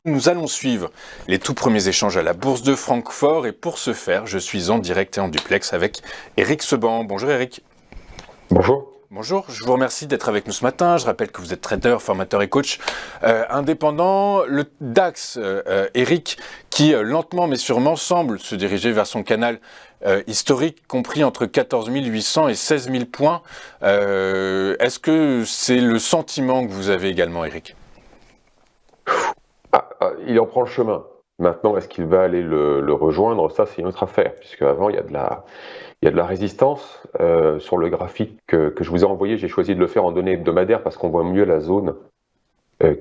Nous allons suivre les tout premiers échanges à la Bourse de Francfort et pour ce faire, je suis en direct et en duplex avec Eric Seban. Bonjour Eric. Bonjour. Bonjour, je vous remercie d'être avec nous ce matin. Je rappelle que vous êtes trader, formateur et coach indépendant. Le DAX, Eric, qui lentement mais sûrement semble se diriger vers son canal historique, compris entre 14 800 et 16 000 points. Est-ce que c'est le sentiment que vous avez également, Eric ? Il en prend le chemin. Maintenant, est-ce qu'il va aller le rejoindre? Ça, c'est une autre affaire, puisque avant il y a de la résistance. Sur le graphique que je vous ai envoyé, j'ai choisi de le faire en données hebdomadaires parce qu'on voit mieux la zone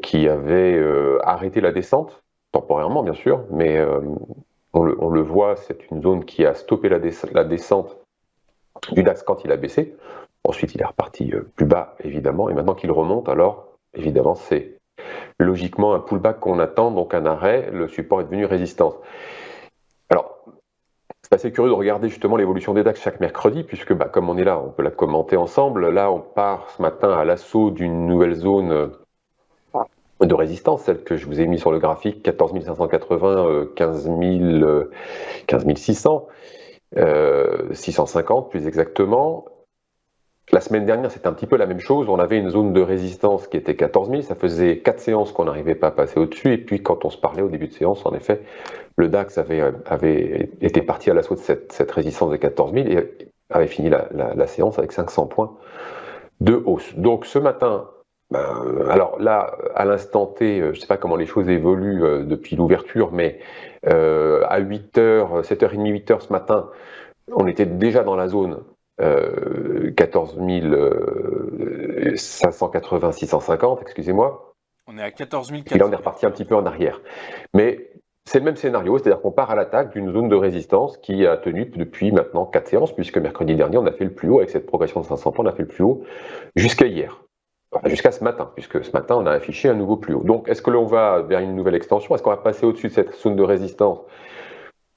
qui avait arrêté la descente, temporairement bien sûr, mais on le voit, c'est une zone qui a stoppé la descente du DAX quand il a baissé. Ensuite, il est reparti plus bas, évidemment, et maintenant qu'il remonte, alors, évidemment, c'est logiquement un pullback qu'on attend, donc un arrêt, le support est devenu résistance. Alors, c'est assez curieux de regarder justement l'évolution des DAX chaque mercredi, puisque comme on est là, on peut la commenter ensemble. Là, on part ce matin à l'assaut d'une nouvelle zone de résistance, celle que je vous ai mis sur le graphique, 14 580, 15 600, 650 plus exactement. La semaine dernière, c'était un petit peu la même chose. On avait une zone de résistance qui était 14 000. Ça faisait 4 séances qu'on n'arrivait pas à passer au-dessus. Et puis, quand on se parlait au début de séance, en effet, le DAX avait été parti à l'assaut de cette résistance de 14 000 et avait fini la séance avec 500 points de hausse. Donc, ce matin, alors là, à l'instant T, je ne sais pas comment les choses évoluent depuis l'ouverture, mais à 8h, 7h30, 8h ce matin, on était déjà dans la zone 14 580, 650, excusez-moi. On est à 14 400. Et là, on est reparti un petit peu en arrière. Mais c'est le même scénario, c'est-à-dire qu'on part à l'attaque d'une zone de résistance qui a tenu depuis maintenant 4 séances, puisque mercredi dernier, on a fait le plus haut, avec cette progression de 500 points, on a fait le plus haut jusqu'à hier. Enfin, jusqu'à ce matin, puisque ce matin, on a affiché un nouveau plus haut. Donc, est-ce que l'on va vers une nouvelle extension? Est-ce qu'on va passer au-dessus de cette zone de résistance?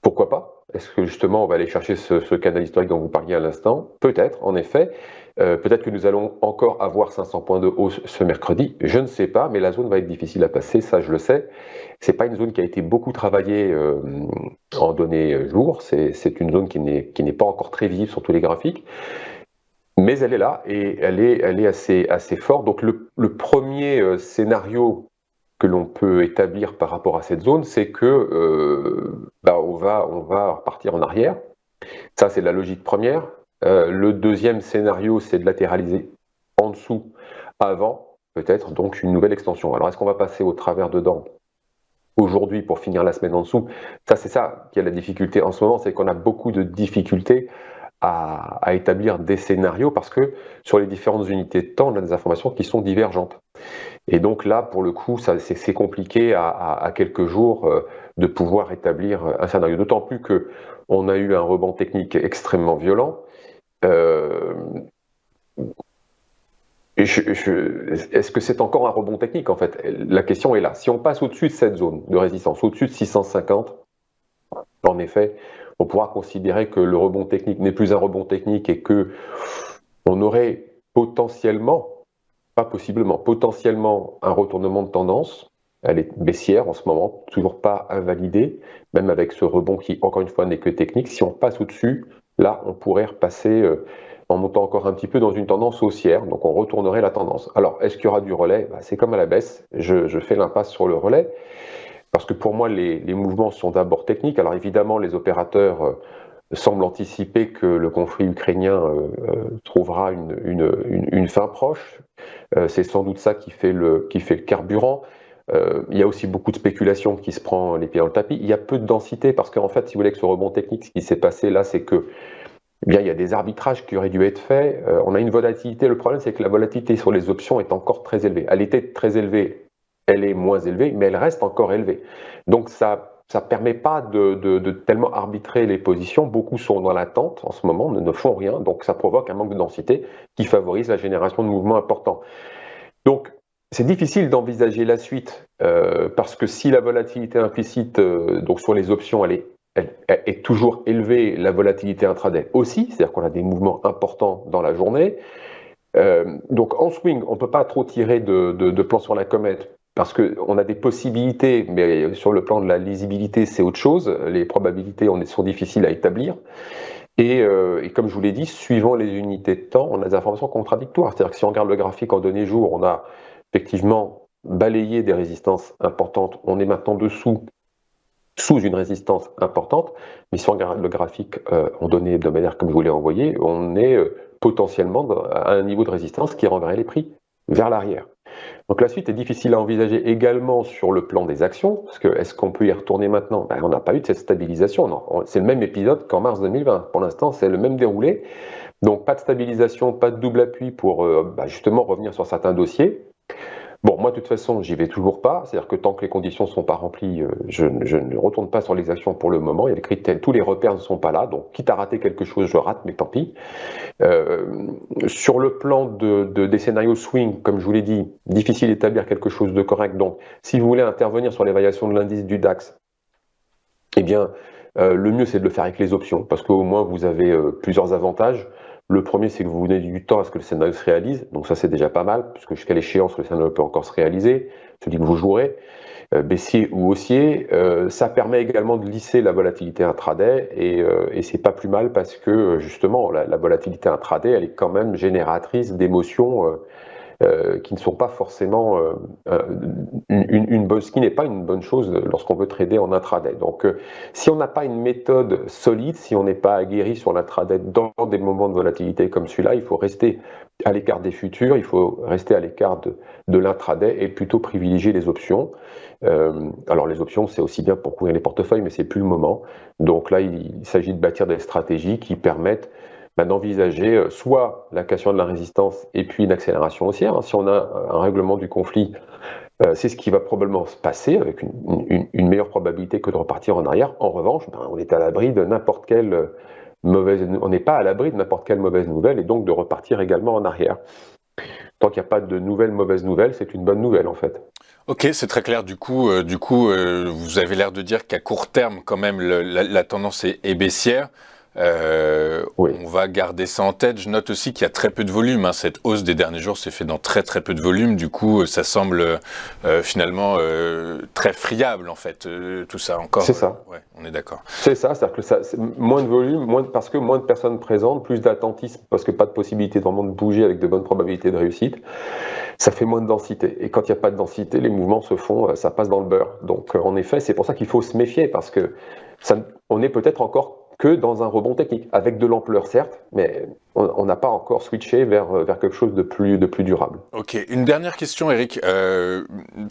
Pourquoi pas? Est-ce que justement on va aller chercher ce canal historique dont vous parliez à l'instant? Peut-être, en effet. Peut-être que nous allons encore avoir 500 points de hausse ce mercredi. Je ne sais pas, mais la zone va être difficile à passer, ça je le sais. C'est pas une zone qui a été beaucoup travaillée en données jour. C'est une zone qui n'est pas encore très visible sur tous les graphiques. Mais elle est là et elle est assez forte. Donc le premier scénario que l'on peut établir par rapport à cette zone, c'est que on va repartir en arrière. Ça, c'est la logique première. Le deuxième scénario, c'est de latéraliser en dessous avant, peut-être donc une nouvelle extension. Alors, est-ce qu'on va passer au travers dedans aujourd'hui pour finir la semaine en dessous? Ça, c'est ça qui est la difficulté en ce moment, c'est qu'on a beaucoup de difficultés à établir des scénarios parce que sur les différentes unités de temps, on a des informations qui sont divergentes. Et donc là, pour le coup, c'est compliqué à quelques jours de pouvoir établir un scénario. D'autant plus qu'on a eu un rebond technique extrêmement violent. Est-ce que c'est encore un rebond technique en fait? La question est là. Si on passe au-dessus de cette zone de résistance, au-dessus de 650, en effet, on pourra considérer que le rebond technique n'est plus un rebond technique et que on aurait potentiellement, pas possiblement, potentiellement un retournement de tendance. Elle est baissière en ce moment, toujours pas invalidée, même avec ce rebond qui, encore une fois, n'est que technique. Si on passe au-dessus, là, on pourrait repasser en montant encore un petit peu dans une tendance haussière, donc on retournerait la tendance. Alors, est-ce qu'il y aura du relais? C'est comme à la baisse, je fais l'impasse sur le relais, parce que pour moi, les mouvements sont d'abord techniques. Alors évidemment, les opérateurs semble anticiper que le conflit ukrainien trouvera une fin proche. C'est sans doute ça qui fait le carburant. Il y a aussi beaucoup de spéculation qui se prend les pieds dans le tapis. Il y a peu de densité parce qu'en fait, si vous voulez, que ce rebond technique, ce qui s'est passé là, c'est que il y a des arbitrages qui auraient dû être faits. On a une volatilité. Le problème, c'est que la volatilité sur les options est encore très élevée. Elle était très élevée, elle est moins élevée, mais elle reste encore élevée. Donc ça permet pas de tellement arbitrer les positions. Beaucoup sont dans l'attente en ce moment, ne font rien, donc ça provoque un manque de densité qui favorise la génération de mouvements importants. Donc c'est difficile d'envisager la suite parce que si la volatilité implicite donc sur les options elle est toujours élevée, la volatilité intraday aussi, c'est-à-dire qu'on a des mouvements importants dans la journée. Donc en swing, on ne peut pas trop tirer de plan sur la comète parce qu'on a des possibilités, mais sur le plan de la lisibilité, c'est autre chose. Les probabilités sont difficiles à établir. Et comme je vous l'ai dit, suivant les unités de temps, on a des informations contradictoires. C'est-à-dire que si on regarde le graphique en données jour, on a effectivement balayé des résistances importantes. On est maintenant sous une résistance importante. Mais si on regarde le graphique en données hebdomadaires comme je vous l'ai envoyé, on est potentiellement à un niveau de résistance qui renverrait les prix vers l'arrière. Donc la suite est difficile à envisager également sur le plan des actions, parce que est-ce qu'on peut y retourner maintenant? On n'a pas eu de cette stabilisation, non. C'est le même épisode qu'en mars 2020. Pour l'instant, c'est le même déroulé. Donc pas de stabilisation, pas de double appui pour justement revenir sur certains dossiers. Bon, moi de toute façon, j'y vais toujours pas. C'est-à-dire que tant que les conditions ne sont pas remplies, je ne retourne pas sur les actions pour le moment. Il y a les critères, tous les repères ne sont pas là. Donc quitte à rater quelque chose, je rate, mais tant pis. Sur le plan des scénarios swing, comme je vous l'ai dit, difficile d'établir quelque chose de correct. Donc, si vous voulez intervenir sur les variations de l'indice du DAX, eh bien, le mieux c'est de le faire avec les options, parce qu'au moins vous avez plusieurs avantages. Le premier, c'est que vous donnez du temps à ce que le scénario se réalise. Donc ça, c'est déjà pas mal, puisque jusqu'à l'échéance, le scénario peut encore se réaliser, celui que vous jouerez. Baissier ou haussier, ça permet également de lisser la volatilité intraday et c'est pas plus mal parce que justement la volatilité intraday elle est quand même génératrice d'émotions qui ne sont pas forcément ce qui n'est pas une bonne chose lorsqu'on veut trader en intraday. Donc si on n'a pas une méthode solide, si on n'est pas aguerri sur l'intraday dans des moments de volatilité comme celui-là, il faut rester à l'écart des futurs, il faut rester à l'écart de l'intraday et plutôt privilégier les options. Alors les options, c'est aussi bien pour couvrir les portefeuilles, mais c'est plus le moment. Donc là, il s'agit de bâtir des stratégies qui permettent d'envisager soit la cassation de la résistance et puis une accélération haussière. Si on a un règlement du conflit, c'est ce qui va probablement se passer avec une meilleure probabilité que de repartir en arrière. En revanche, on est à l'abri de n'importe quelle on n'est pas à l'abri de n'importe quelle mauvaise nouvelle et donc de repartir également en arrière. Tant qu'il n'y a pas de nouvelles mauvaises nouvelles, c'est une bonne nouvelle en fait. Ok, c'est très clair. Du coup, vous avez l'air de dire qu'à court terme, quand même, la tendance est baissière. Oui. On va garder ça en tête. Je note aussi qu'il y a très peu de volume. Cette hausse des derniers jours s'est fait dans très très peu de volume. Du coup, ça semble finalement très friable en fait. Tout ça encore. C'est ça. Ouais, on est d'accord. C'est ça, c'est-à-dire que c'est moins de volume, parce que moins de personnes présentes, plus d'attentisme, parce que pas de possibilité vraiment de bouger avec de bonnes probabilités de réussite. Ça fait moins de densité. Et quand il n'y a pas de densité, les mouvements se font, ça passe dans le beurre. Donc en effet, c'est pour ça qu'il faut se méfier, parce que on est peut-être encore que dans un rebond technique, avec de l'ampleur certes, mais on n'a pas encore switché vers quelque chose de plus durable. Ok, une dernière question Eric.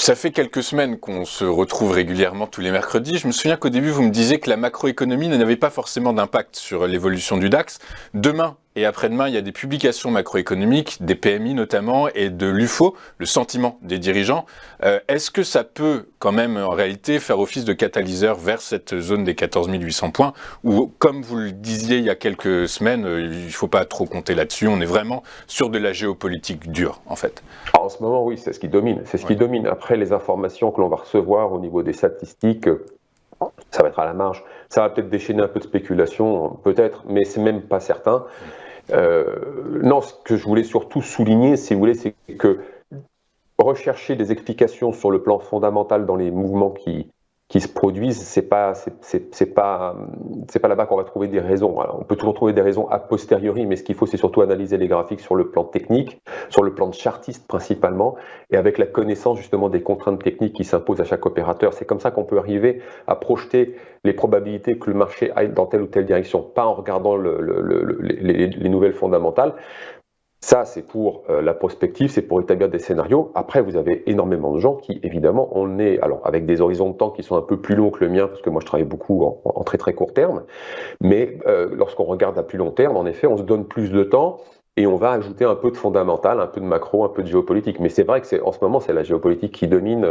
Ça fait quelques semaines qu'on se retrouve régulièrement tous les mercredis. Je me souviens qu'au début vous me disiez que la macroéconomie n'avait pas forcément d'impact sur l'évolution du DAX. Demain et après-demain, il y a des publications macroéconomiques, des PMI notamment, et de l'UFO, le sentiment des dirigeants. Est-ce que ça peut quand même en réalité faire office de catalyseur vers cette zone des 14 800 points, ou comme vous le disiez il y a quelques semaines, il ne faut pas trop compter là-dessus, on est vraiment sur de la géopolitique dure en fait. En ce moment, oui, c'est ce qui domine. C'est ce qui domine. Après, les informations que l'on va recevoir au niveau des statistiques, ça va être à la marge. Ça va peut-être déchaîner un peu de spéculation, peut-être, mais c'est même pas certain. Non, ce que je voulais surtout souligner, si vous voulez, c'est que rechercher des explications sur le plan fondamental dans les mouvements qui se produisent, c'est pas là-bas qu'on va trouver des raisons. Alors, on peut toujours trouver des raisons a posteriori, mais ce qu'il faut, c'est surtout analyser les graphiques sur le plan technique, sur le plan de chartiste principalement, et avec la connaissance justement des contraintes techniques qui s'imposent à chaque opérateur. C'est comme ça qu'on peut arriver à projeter les probabilités que le marché aille dans telle ou telle direction, pas en regardant les nouvelles fondamentales. Ça, c'est pour la prospective, c'est pour établir des scénarios. Après, vous avez énormément de gens qui, évidemment, alors avec des horizons de temps qui sont un peu plus longs que le mien, parce que moi, je travaille beaucoup en très très court terme. Mais lorsqu'on regarde à plus long terme, en effet, on se donne plus de temps et on va ajouter un peu de fondamental, un peu de macro, un peu de géopolitique. Mais c'est vrai que en ce moment, c'est la géopolitique qui domine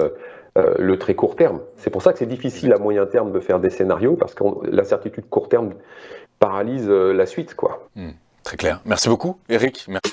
le très court terme. C'est pour ça que c'est difficile à moyen terme de faire des scénarios, parce que l'incertitude court terme paralyse la suite, quoi. Très clair. Merci beaucoup, Eric. Merci.